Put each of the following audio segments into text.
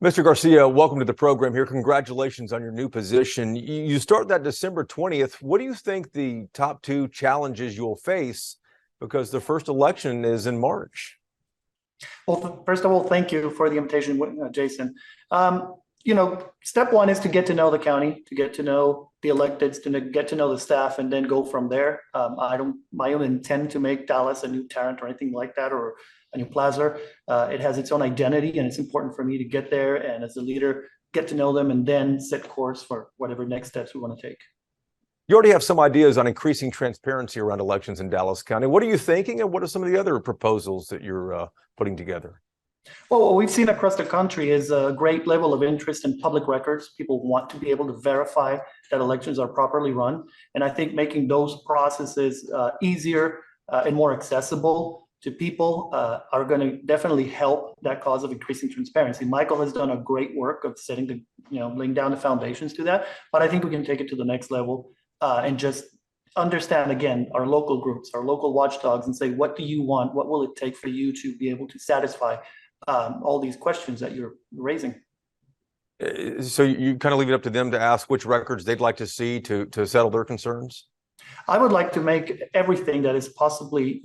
Mr. Garcia, welcome to the program here. Congratulations on your new position. You start that December 20th. What do you think the top two challenges you'll face because the first election is in March? Well, first of all, thank you for the invitation, Jason. Step one is to get to know the county, to get to know the electeds, to get to know the staff, and then go from there. I don't intend to make Dallas a new Tarrant or anything like that, or a new Plaza. It has its own identity, and it's important for me to get there and, as a leader, get to know them and then set course for whatever next steps we want to take. You already have some ideas on increasing transparency around elections in Dallas County. What are you thinking, and what are some of the other proposals that you're putting together? Well, what we've seen across the country is a great level of interest in public records. People want to be able to verify that elections are properly run. And I think making those processes easier and more accessible to people are going to definitely help that cause of increasing transparency. Michael has done a great work of laying down the foundations to that, but I think we can take it to the next level and just understand, again, our local groups, our local watchdogs, and say, what do you want? What will it take for you to be able to satisfy all these questions that you're raising? So you kind of leave it up to them to ask which records they'd like to see to settle their concerns? I would like to make everything that is possibly,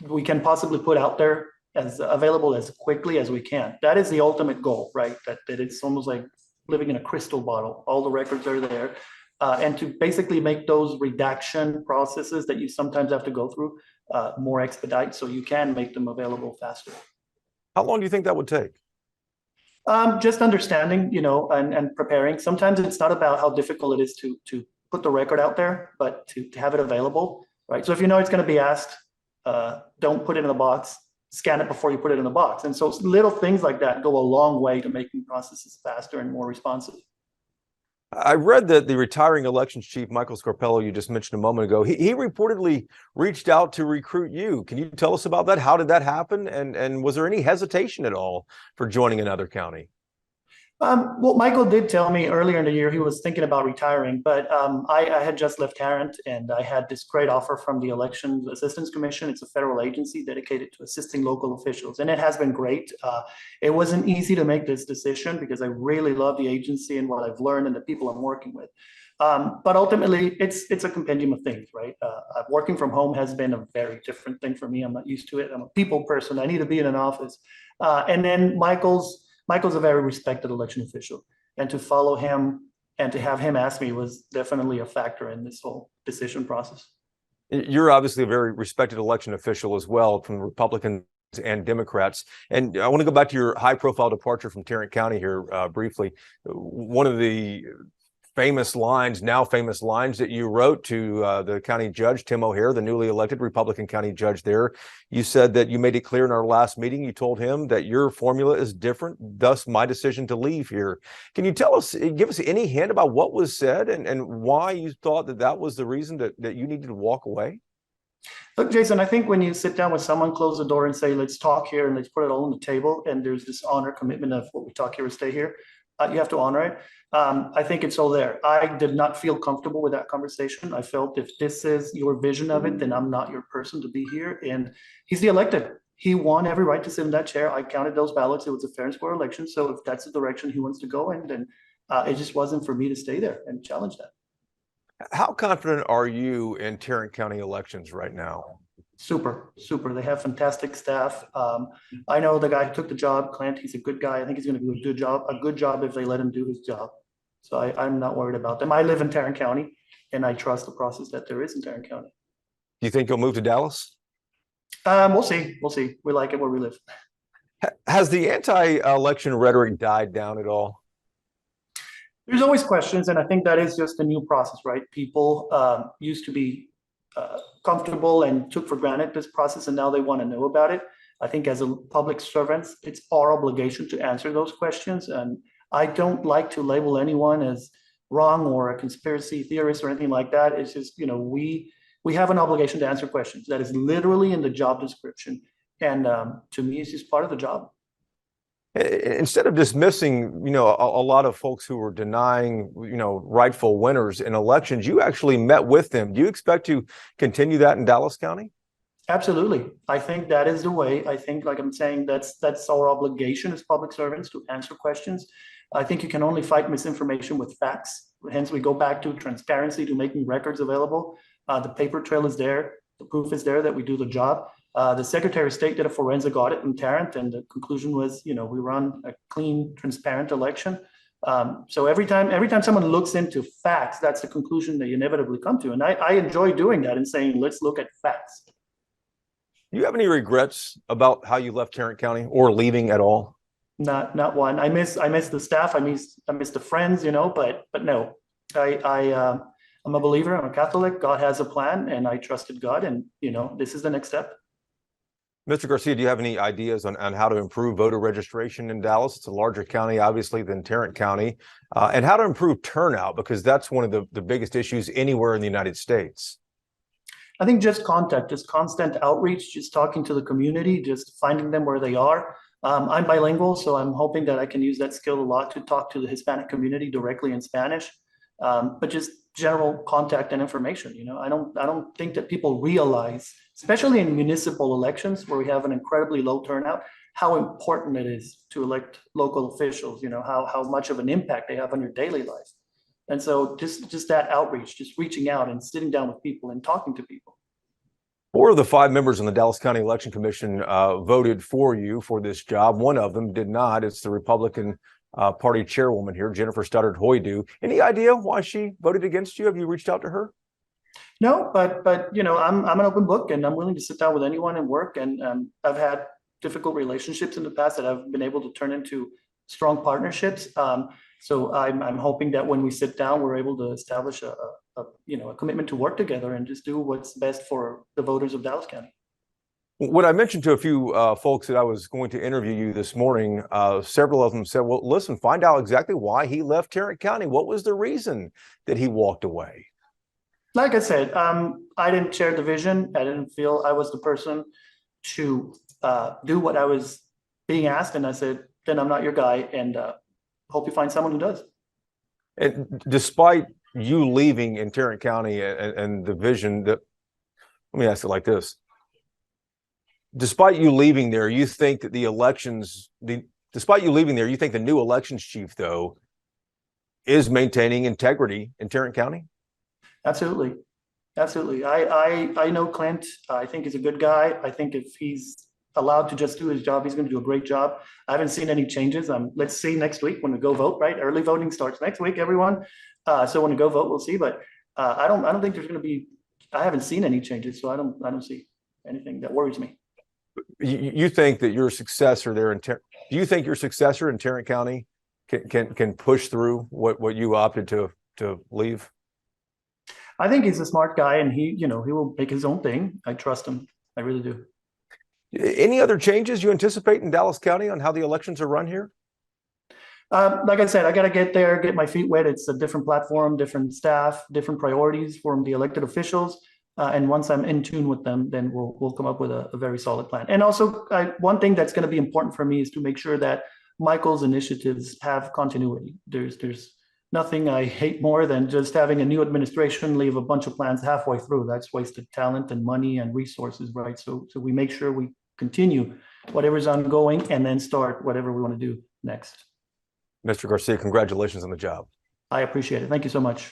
we can possibly put out there as available as quickly as we can. That is the ultimate goal, right? That it's almost like living in a crystal bottle. All the records are there. And to basically make those redaction processes that you sometimes have to go through more expedite, so you can make them available faster. How long do you think that would take? Just understanding, and preparing. Sometimes it's not about how difficult it is to put the record out there, but to have it available, right? So if you know it's going to be asked, don't put it in the box, scan it before you put it in the box. And so little things like that go a long way to making processes faster and more responsive. I read that the retiring elections chief, Michael Scarpello, you just mentioned a moment ago, he reportedly reached out to recruit you. Can you tell us about that? How did that happen? And was there any hesitation at all for joining another county? Well, Michael did tell me earlier in the year he was thinking about retiring, but I had just left Tarrant, and I had this great offer from the Elections Assistance Commission. It's a federal agency dedicated to assisting local officials, and it has been great. It wasn't easy to make this decision because I really love the agency and what I've learned and the people I'm working with. But ultimately, it's a compendium of things, right? Working from home has been a very different thing for me. I'm not used to it. I'm a people person. I need to be in an office. And then Michael's a very respected election official, and to follow him and to have him ask me was definitely a factor in this whole decision process. You're obviously a very respected election official as well, from Republicans and Democrats. And I want to go back to your high-profile departure from Tarrant County here briefly. One of the now famous lines that you wrote to the county judge, Tim O'Hare, the newly elected Republican county judge there. You said that you made it clear in our last meeting, you told him that your formula is different, thus my decision to leave here. Can you give us any hint about what was said and why you thought that was the reason that you needed to walk away? Look, Jason, I think when you sit down with someone, close the door and say, let's talk here and let's put it all on the table, and there's this honor commitment of what we talk here or stay here, you have to honor it. I think it's all there. I did not feel comfortable with that conversation. I felt if this is your vision of it, then I'm not your person to be here. And he's the elected. He won every right to sit in that chair. I counted those ballots. It was a fair and square election. So if that's the direction he wants to go in, then it just wasn't for me to stay there and challenge that. How confident are you in Tarrant County elections right now? Super. They have fantastic staff. I know the guy who took the job, Clint. He's a good guy. I think he's going to do a good job if they let him do his job. So I'm not worried about them. I live in Tarrant County, and I trust the process that there is in Tarrant County. Do you think you'll move to Dallas? We'll see. We like it where we live. Has the anti-election rhetoric died down at all? There's always questions, and I think that is just a new process, right? People used to be comfortable and took for granted this process, and now they want to know about it. I think as a public servants, it's our obligation to answer those questions, and I don't like to label anyone as wrong or a conspiracy theorist or anything like that. It's just, we have an obligation to answer questions. That is literally in the job description, and to me, it's just part of the job. Instead of dismissing, a lot of folks who were denying, rightful winners in elections, you actually met with them. Do you expect to continue that in Dallas County? Absolutely. I think that is the way. I think, like I'm saying, that's our obligation as public servants to answer questions. I think you can only fight misinformation with facts. Hence, we go back to transparency, to making records available. The paper trail is there. The proof is there that we do the job. The Secretary of State did a forensic audit in Tarrant, and the conclusion was, we run a clean, transparent election. So every time someone looks into facts, that's the conclusion they inevitably come to. And I enjoy doing that and saying, let's look at facts. Do you have any regrets about how you left Tarrant County or leaving at all? Not one. I miss the staff. I miss the friends, but no. I'm a believer. I'm a Catholic. God has a plan, and I trusted God, and this is the next step. Mr. Garcia, do you have any ideas on how to improve voter registration in Dallas? It's a larger county, obviously, than Tarrant County, and how to improve turnout, because that's one of the biggest issues anywhere in the United States. I think just contact, just constant outreach, just talking to the community, just finding them where they are. I'm bilingual, so I'm hoping that I can use that skill a lot to talk to the Hispanic community directly in Spanish. But just general contact and information. I don't think that people realize, especially in municipal elections where we have an incredibly low turnout, how important it is to elect local officials. How much of an impact they have on your daily life. And so just that outreach, just reaching out and sitting down with people and talking to people. 4 of the 5 members on the Dallas County Election Commission voted for you for this job. One of them did not. It's the Republican Party chairwoman here, Jennifer Stoddard-Hoydu. Any idea why she voted against you? Have you reached out to her? No, but I'm an open book, and I'm willing to sit down with anyone and work. And I've had difficult relationships in the past that I've been able to turn into strong partnerships. So I'm hoping that when we sit down, we're able to establish a commitment to work together and just do what's best for the voters of Dallas County. When I mentioned to a few folks that I was going to interview you this morning, several of them said, well, listen, find out exactly why he left Tarrant County. What was the reason that he walked away? Like I said, I didn't share the vision. I didn't feel I was the person to do what I was being asked. And I said, then I'm not your guy, and hope you find someone who does. And despite you leaving in Tarrant County and the vision that, let me ask it like this. Despite you leaving there, you think that despite you leaving there, you think the new elections chief, though, is maintaining integrity in Tarrant County? Absolutely. Absolutely. I know Clint. I think he's a good guy. I think if he's allowed to just do his job, he's going to do a great job. I haven't seen any changes. Let's see next week when we go vote, right? Early voting starts next week, everyone. So when we go vote, we'll see. But I don't think there's going to be, I haven't seen any changes. So I don't see anything that worries me. You think that your successor there do you think your successor in Tarrant County can push through what you opted to leave? I think he's a smart guy, and he will make his own thing. I trust him. I really do. Any other changes you anticipate in Dallas County on how the elections are run here? Like I said, I got to get there, get my feet wet. It's a different platform, different staff, different priorities from the elected officials. And once I'm in tune with them, then we'll come up with a very solid plan. And also, one thing that's going to be important for me is to make sure that Michael's initiatives have continuity. There's nothing I hate more than just having a new administration leave a bunch of plans halfway through. That's wasted talent and money and resources, right? So we make sure we continue whatever's ongoing and then start whatever we want to do next. Mr. Garcia, congratulations on the job. I appreciate it. Thank you so much.